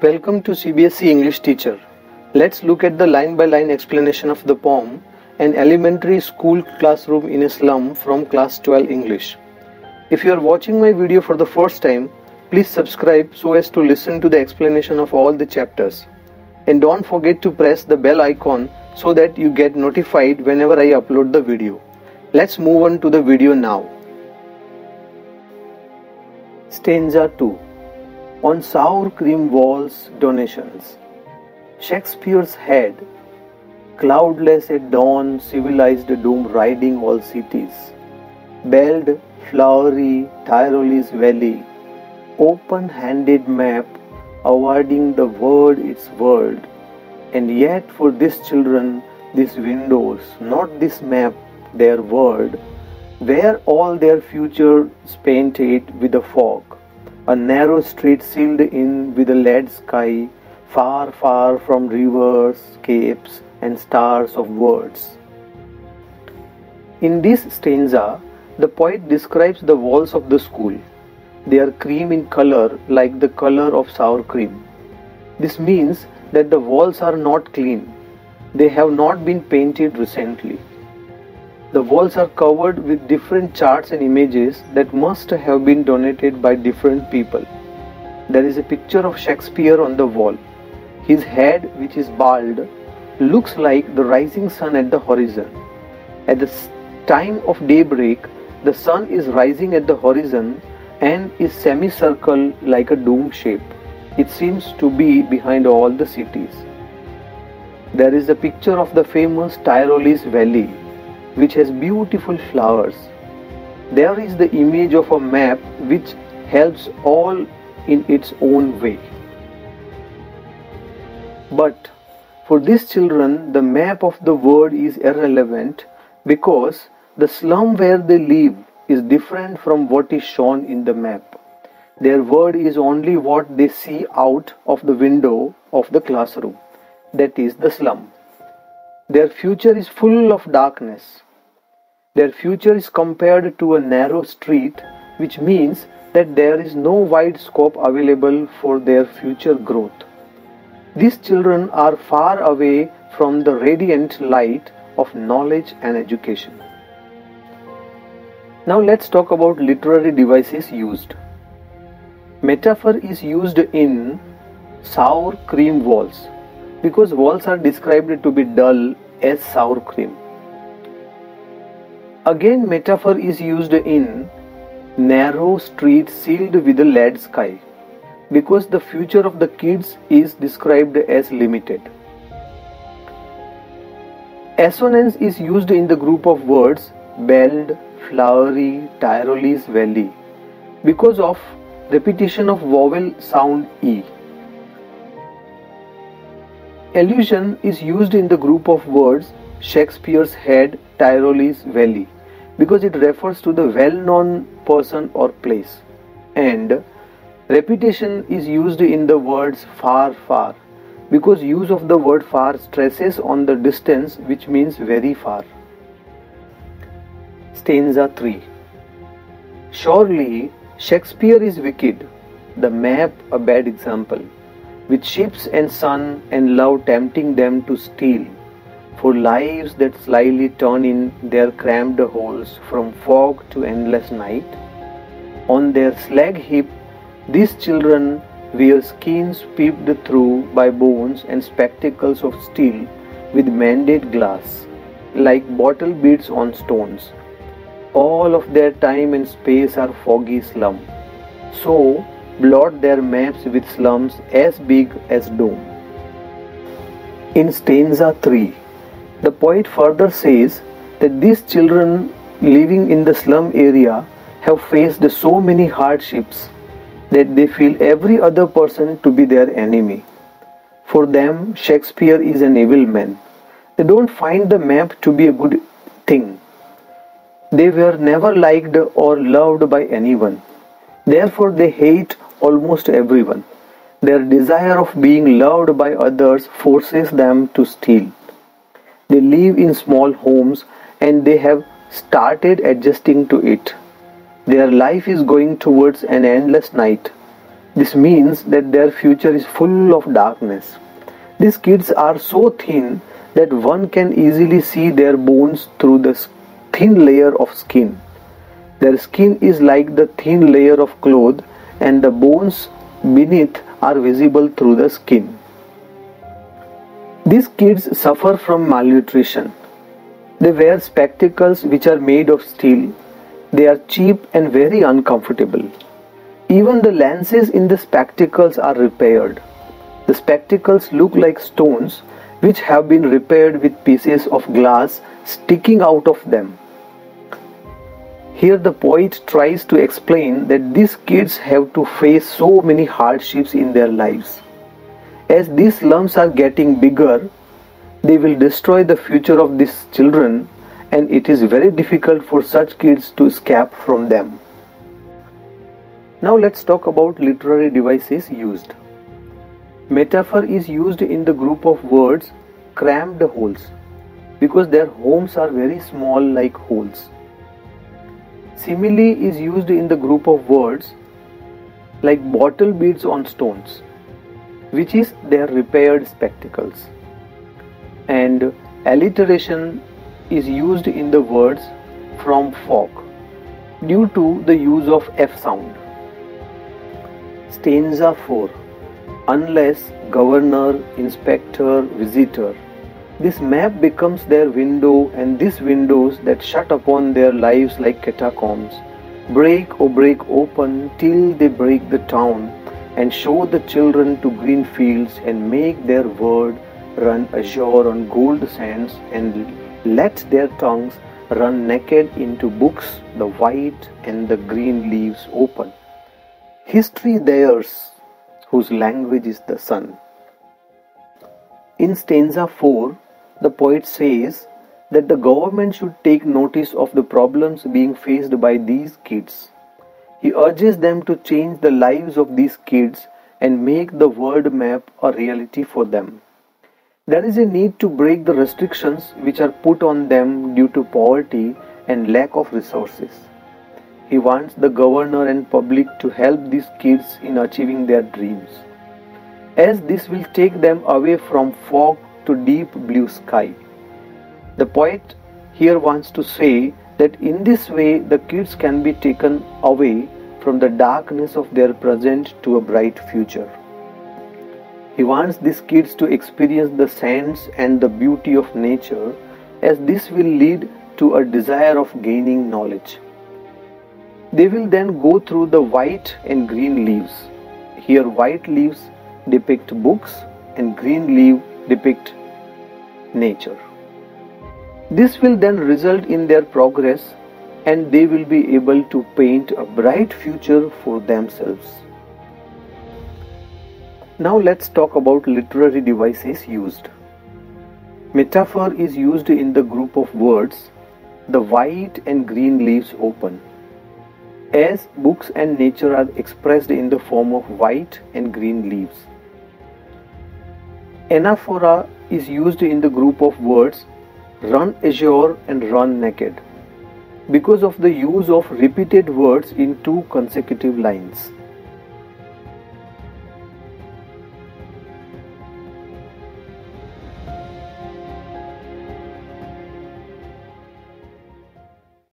Welcome to CBSE English Teacher. Let's look at the line-by-line explanation of the poem An Elementary School Classroom in a Slum from Class 12 English. If you are watching my video for the first time, please subscribe so as to listen to the explanation of all the chapters. And don't forget to press the bell icon so that you get notified whenever I upload the video. Let's move on to the video now. Stanza 2. On sour cream walls, donations. Shakespeare's head, cloudless at dawn, civilized doom riding all cities. Belled, flowery, Tyrolese valley, open-handed map, awarding the word its world. And yet for these children, these windows, not this map, their world, where all their futures painted with a fog. A narrow street sealed in with a lead sky, far, far from rivers, capes, and stars of words. In this stanza, the poet describes the walls of the school. They are cream in color, like the color of sour cream. This means that the walls are not clean. They have not been painted recently. The walls are covered with different charts and images that must have been donated by different people. There is a picture of Shakespeare on the wall. His head, which is bald, looks like the rising sun at the horizon. At the time of daybreak, the sun is rising at the horizon and is semicircle like a dome shape. It seems to be behind all the cities. There is a picture of the famous Tyrolese valley, which has beautiful flowers. There is the image of a map which helps all in its own way. But for these children, the map of the world is irrelevant because the slum where they live is different from what is shown in the map. Their world is only what they see out of the window of the classroom, that is the slum. Their future is full of darkness. Their future is compared to a narrow street, which means that there is no wide scope available for their future growth. These children are far away from the radiant light of knowledge and education. Now let's talk about literary devices used. Metaphor is used in sour cream walls because walls are described to be dull as sour cream. Again, metaphor is used in narrow street sealed with a lead sky because the future of the kids is described as limited. Assonance is used in the group of words belled, flowery, Tyrolese valley because of repetition of vowel sound E. Allusion is used in the group of words Shakespeare's head, Tyrolese valley because it refers to the well-known person or place. And repetition is used in the words far, far because use of the word far stresses on the distance, which means very far. Stanza 3. Surely Shakespeare is wicked, the map a bad example, with ships and sun and love tempting them to steal, for lives that slyly turn in their cramped holes from fog to endless night. On their slag heap, these children wear skins peeped through by bones and spectacles of steel with mended glass, like bottle beads on stones. All of their time and space are foggy slum. So blot their maps with slums as big as dome. In stanza 3, the poet further says that these children living in the slum area have faced so many hardships that they feel every other person to be their enemy. For them, Shakespeare is an evil man. They don't find the map to be a good thing. They were never liked or loved by anyone. Therefore, they hate almost everyone. Their desire of being loved by others forces them to steal. They live in small homes and they have started adjusting to it. Their life is going towards an endless night. This means that their future is full of darkness. These kids are so thin that one can easily see their bones through the thin layer of skin. Their skin is like the thin layer of cloth, and the bones beneath are visible through the skin. These kids suffer from malnutrition. They wear spectacles which are made of steel. They are cheap and very uncomfortable. Even the lenses in the spectacles are repaired. The spectacles look like stones which have been repaired with pieces of glass sticking out of them. Here the poet tries to explain that these kids have to face so many hardships in their lives. As these slums are getting bigger, they will destroy the future of these children, and it is very difficult for such kids to escape from them. Now let's talk about literary devices used. Metaphor is used in the group of words cramped holes because their homes are very small like holes. Simile is used in the group of words like bottle beads on stones, which is their repaired spectacles. And alliteration is used in the words from fog due to the use of F sound. Stanza 4. Unless governor, inspector, visitor. This map becomes their window, and these windows that shut upon their lives like catacombs break open till they break the town and show the children to green fields and make their word run azure on gold sands and let their tongues run naked into books, the white and the green leaves open. History theirs, whose language is the sun. In stanza 4, the poet says that the government should take notice of the problems being faced by these kids. He urges them to change the lives of these kids and make the world map a reality for them. There is a need to break the restrictions which are put on them due to poverty and lack of resources. He wants the governor and public to help these kids in achieving their dreams, as this will take them away from fog to deep blue sky. The poet here wants to say that in this way the kids can be taken away from the darkness of their present to a bright future. He wants these kids to experience the sense and the beauty of nature, as this will lead to a desire of gaining knowledge. They will then go through the white and green leaves. Here white leaves depict books and green leaves depict nature. This will then result in their progress, and they will be able to paint a bright future for themselves. Now let's talk about literary devices used. Metaphor is used in the group of words the white and green leaves open, as books and nature are expressed in the form of white and green leaves. Anaphora is used in the group of words run azure and run naked, because of the use of repeated words in two consecutive lines.